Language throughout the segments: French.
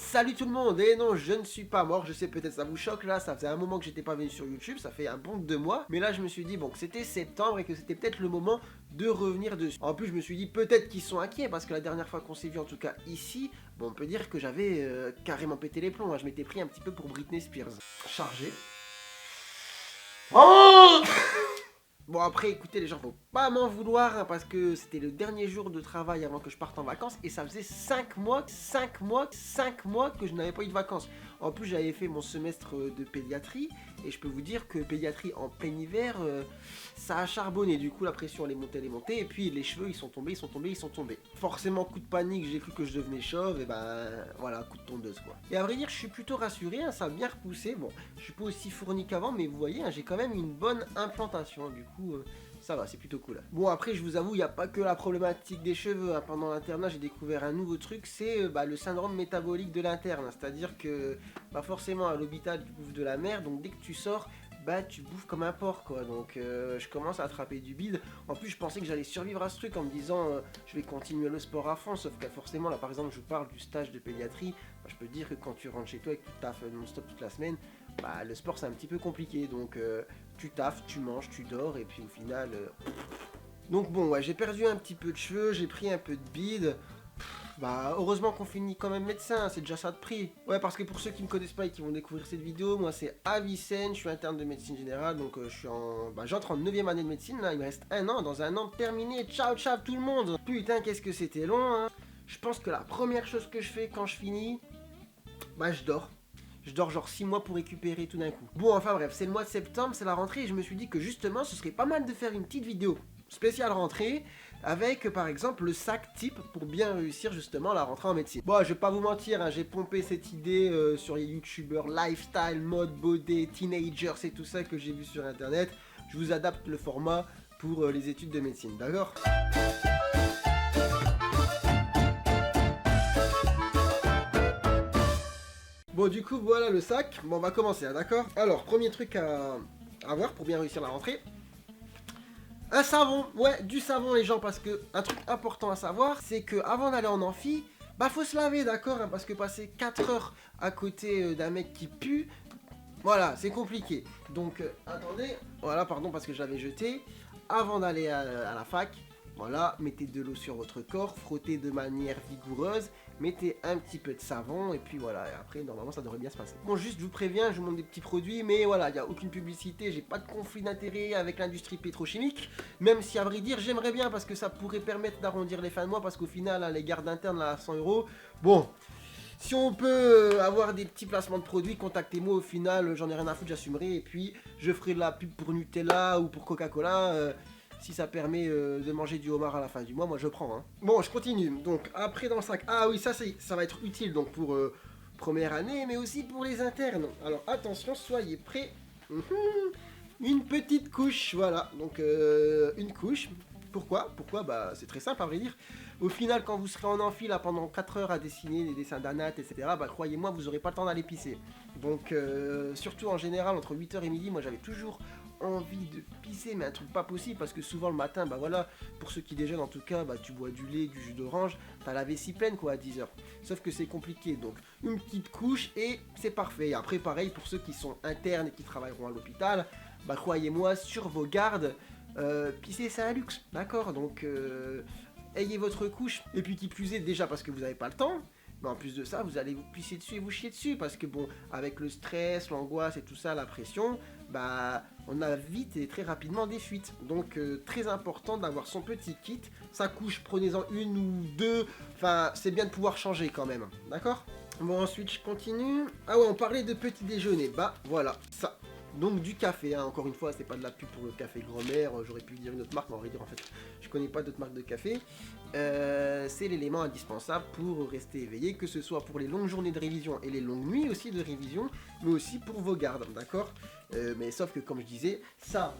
Salut tout le monde, et non je ne suis pas mort, je sais peut-être ça vous choque là, ça faisait un moment que j'étais pas venu sur YouTube, ça fait un bon 2 mois, mais là je me suis dit bon que c'était septembre et que c'était peut-être le moment de revenir dessus. En plus je me suis dit peut-être qu'ils sont inquiets parce que la dernière fois qu'on s'est vu en tout cas ici, bon on peut dire que j'avais carrément pété les plombs, hein. Je m'étais pris un petit peu pour Britney Spears. Chargé. Oh Bon après écoutez les gens, faut pas m'en vouloir hein, parce que c'était le dernier jour de travail avant que je parte en vacances et ça faisait 5 mois que je n'avais pas eu de vacances. En plus j'avais fait mon semestre de pédiatrie et je peux vous dire que pédiatrie en plein hiver, ça a charbonné. Du coup la pression elle est montée et puis les cheveux ils sont tombés. Forcément coup de panique, j'ai cru que je devenais chauve et ben voilà, coup de tondeuse quoi. Et à vrai dire je suis plutôt rassuré, hein, ça a bien repoussé. Bon je suis pas aussi fourni qu'avant mais vous voyez hein, j'ai quand même une bonne implantation du coup. Ça va, c'est plutôt cool. Bon, après, je vous avoue, il n'y a pas que la problématique des cheveux, hein. Pendant l'internat, j'ai découvert un nouveau truc, c'est le syndrome métabolique de l'interne. C'est-à-dire que, pas forcément à l'hôpital, tu bouffes de la merde, donc dès que tu sors, tu bouffes comme un porc, quoi. Donc, je commence à attraper du bide. En plus, je pensais que j'allais survivre à ce truc en me disant, je vais continuer le sport à fond. Sauf que forcément, là, par exemple, je vous parle du stage de pédiatrie. Je peux te dire que quand tu rentres chez toi et que tu taffes non-stop toute la semaine, le sport, c'est un petit peu compliqué. Donc, tu taffes, tu manges, tu dors, et puis au final... Donc bon, ouais, j'ai perdu un petit peu de cheveux, j'ai pris un peu de bide. Heureusement qu'on finit quand même médecin, c'est déjà ça de prix. Ouais, parce que pour ceux qui me connaissent pas et qui vont découvrir cette vidéo, moi c'est Avicenne, je suis interne de médecine générale, donc je suis en... j'entre en 9ème année de médecine, là, il me reste un an, dans un an terminé, ciao ciao tout le monde. Putain, qu'est-ce que c'était long, hein. Je pense que la première chose que je fais quand je finis, je dors. Je dors genre 6 mois pour récupérer tout d'un coup. Bon, enfin bref, c'est le mois de septembre, c'est la rentrée, et je me suis dit que justement, ce serait pas mal de faire une petite vidéo spéciale rentrée, avec par exemple le sac type pour bien réussir justement la rentrée en médecine. Bon, je vais pas vous mentir, hein, j'ai pompé cette idée sur les youtubeurs lifestyle, mode, body, teenagers et tout ça que j'ai vu sur internet. Je vous adapte le format pour les études de médecine, d'accord ? Bon, du coup, voilà le sac. Bon, on va commencer, hein, d'accord ? Alors, premier truc à avoir pour bien réussir la rentrée. Un savon, ouais, du savon les gens, parce que un truc important à savoir, c'est que avant d'aller en amphi, faut se laver, d'accord hein, parce que passer 4 heures à côté d'un mec qui pue, voilà, c'est compliqué. Donc, attendez, voilà, pardon, parce que je l'avais jeté. Avant d'aller à la fac, voilà, mettez de l'eau sur votre corps, frottez de manière vigoureuse, mettez un petit peu de savon, et puis voilà, et après, normalement, ça devrait bien se passer. Bon, juste, je vous préviens, je vous montre des petits produits, mais voilà, il n'y a aucune publicité, j'ai pas de conflit d'intérêt avec l'industrie pétrochimique, même si, à vrai dire, j'aimerais bien, parce que ça pourrait permettre d'arrondir les fins de mois, parce qu'au final, hein, les gardes internes, là, à 100 euros, bon... Si on peut avoir des petits placements de produits, contactez-moi. Au final, j'en ai rien à foutre, j'assumerai. Et puis, je ferai de la pub pour Nutella ou pour Coca-Cola. Si ça permet de manger du homard à la fin du mois, moi je prends. Hein. Bon, je continue. Donc, après dans le sac. Ah oui, ça va être utile donc pour première année, mais aussi pour les internes. Alors, attention, soyez prêts. Une petite couche, voilà. Donc, une couche. Pourquoi c'est très simple à vrai dire. Au final, quand vous serez en amphi là, pendant 4 heures à dessiner des dessins d'anat, etc., croyez-moi, vous n'aurez pas le temps d'aller pisser. Donc, surtout en général, entre 8h et midi, moi j'avais toujours envie de pisser, mais un truc pas possible, parce que souvent le matin, voilà, pour ceux qui déjeunent en tout cas, tu bois du lait, du jus d'orange, t'as la vessie pleine quoi à 10h. Sauf que c'est compliqué, donc une petite couche et c'est parfait. Et après, pareil, pour ceux qui sont internes et qui travailleront à l'hôpital, croyez-moi, sur vos gardes, pisser c'est un luxe, d'accord. Donc ayez votre couche, et puis qui plus est déjà parce que vous n'avez pas le temps, mais en plus de ça vous allez vous pisser dessus et vous chier dessus, parce que bon, avec le stress, l'angoisse et tout ça, la pression, on a vite et très rapidement des fuites. Donc très important d'avoir son petit kit, sa couche, prenez-en une ou deux, enfin c'est bien de pouvoir changer quand même, d'accord. Bon, ensuite je continue. Ah ouais, on parlait de petit déjeuner, voilà, ça. Donc du café, hein. Encore une fois, c'est pas de la pub pour le café grand-mère, j'aurais pu dire une autre marque, mais en vrai dire en fait, je connais pas d'autres marques de café. C'est l'élément indispensable pour rester éveillé, que ce soit pour les longues journées de révision et les longues nuits aussi de révision, mais aussi pour vos gardes, d'accord. Mais sauf que comme je disais, ça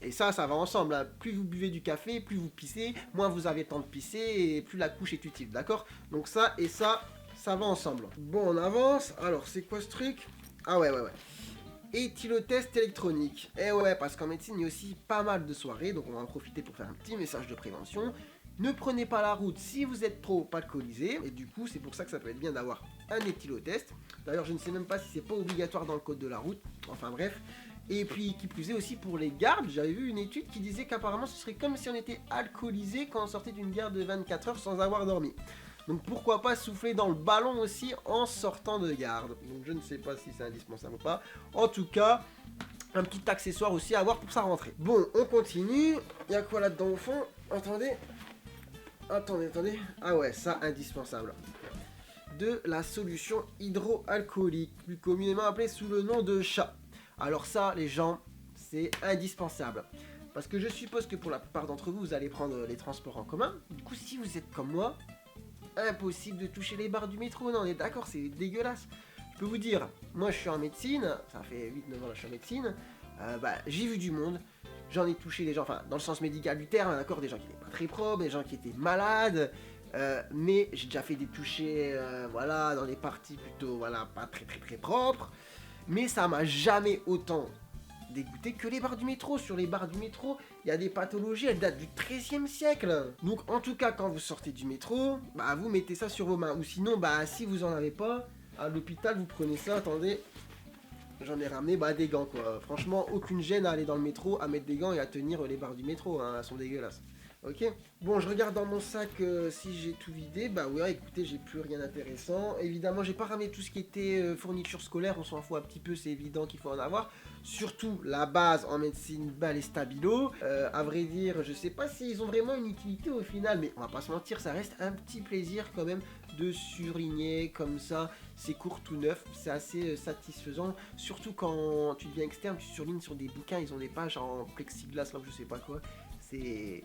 va ensemble, hein. Plus vous buvez du café, plus vous pissez, moins vous avez le temps de pisser, et plus la couche est utile, d'accord. Donc ça et ça va ensemble. Bon, on avance, alors c'est quoi ce truc? Ah ouais. Éthylotest électronique. Et ouais, parce qu'en médecine, il y a aussi pas mal de soirées, donc on va en profiter pour faire un petit message de prévention. Ne prenez pas la route si vous êtes trop alcoolisé. Et du coup, c'est pour ça que ça peut être bien d'avoir un éthylotest. D'ailleurs, je ne sais même pas si c'est pas obligatoire dans le code de la route. Enfin bref. Et puis, qui plus est aussi pour les gardes, j'avais vu une étude qui disait qu'apparemment ce serait comme si on était alcoolisé quand on sortait d'une garde de 24 heures sans avoir dormi. Donc pourquoi pas souffler dans le ballon aussi en sortant de garde. Donc je ne sais pas si c'est indispensable ou pas. En tout cas, un petit accessoire aussi à avoir pour sa rentrée. Bon, on continue. Il y a quoi là-dedans au fond? Attendez. Attendez. Ah ouais, ça, indispensable. De la solution hydroalcoolique, plus communément appelée sous le nom de chat. Alors ça, les gens, c'est indispensable. Parce que je suppose que pour la plupart d'entre vous, vous allez prendre les transports en commun. Du coup, si vous êtes comme moi, impossible de toucher les barres du métro. Non, on est d'accord, c'est dégueulasse. Je peux vous dire, moi je suis en médecine, ça fait 8-9 ans que je suis en médecine, j'ai vu du monde, j'en ai touché des gens, enfin dans le sens médical du terme, d'accord, des gens qui n'étaient pas très propres, des gens qui étaient malades, mais j'ai déjà fait des touchés, voilà, dans des parties plutôt, voilà, pas très propres, mais ça m'a jamais autant dégoûté que les barres du métro. Sur les barres du métro, il y a des pathologies, elles datent du XIIIe siècle. Donc en tout cas, quand vous sortez du métro, vous mettez ça sur vos mains, ou sinon, si vous en avez pas, à l'hôpital, vous prenez ça, attendez, j'en ai ramené des gants quoi. Franchement, aucune gêne à aller dans le métro, à mettre des gants et à tenir les barres du métro, hein, elles sont dégueulasses. Ok. Bon, je regarde dans mon sac si j'ai tout vidé. Ouais, écoutez, j'ai plus rien d'intéressant. Évidemment, j'ai pas ramené tout ce qui était fourniture scolaire, on s'en fout un petit peu, c'est évident qu'il faut en avoir. Surtout la base en médecine, les stabilos. À vrai dire, je sais pas s'ils ont vraiment une utilité au final, mais on va pas se mentir, ça reste un petit plaisir quand même de surligner comme ça. C'est court tout neuf, c'est assez satisfaisant. Surtout quand tu deviens externe, tu surlignes sur des bouquins, ils ont des pages en plexiglas, là, je sais pas quoi. C'est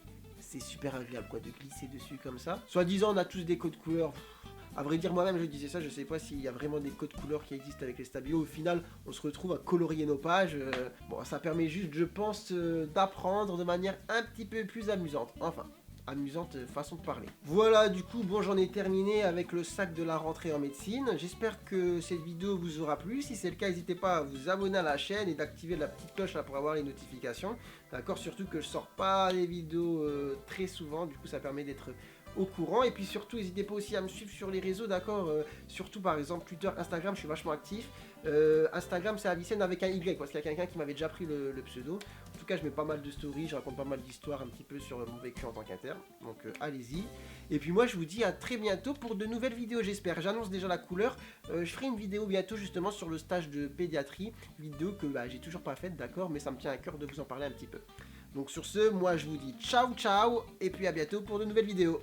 super agréable quoi de glisser dessus comme ça. Soit disant on a tous des codes couleurs. À vrai dire moi-même je disais ça, je sais pas s'il y a vraiment des codes couleurs qui existent avec les stabilos. Au final on se retrouve à colorier nos pages. Bon ça permet juste je pense d'apprendre de manière un petit peu plus amusante. Enfin amusante façon de parler. Voilà du coup bon j'en ai terminé avec le sac de la rentrée en médecine. J'espère que cette vidéo vous aura plu. Si c'est le cas n'hésitez pas à vous abonner à la chaîne et d'activer la petite cloche là pour avoir les notifications. D'accord, surtout que je sors pas les vidéos très souvent, du coup ça permet d'être au courant. Et puis surtout n'hésitez pas aussi à me suivre sur les réseaux, d'accord, surtout par exemple Twitter, Instagram, je suis vachement actif. Instagram c'est Avicenne avec un Y parce qu'il y a quelqu'un qui m'avait déjà pris le pseudo. En tout cas je mets pas mal de stories, je raconte pas mal d'histoires un petit peu sur mon vécu en tant qu'interne. Donc allez-y. Et puis moi je vous dis à très bientôt pour de nouvelles vidéos j'espère. J'annonce déjà la couleur. Je ferai une vidéo bientôt justement sur le stage de pédiatrie. Vidéo que j'ai toujours pas faite, d'accord, mais ça me tient à cœur de vous en parler un petit peu. Donc sur ce, moi je vous dis ciao ciao et puis à bientôt pour de nouvelles vidéos.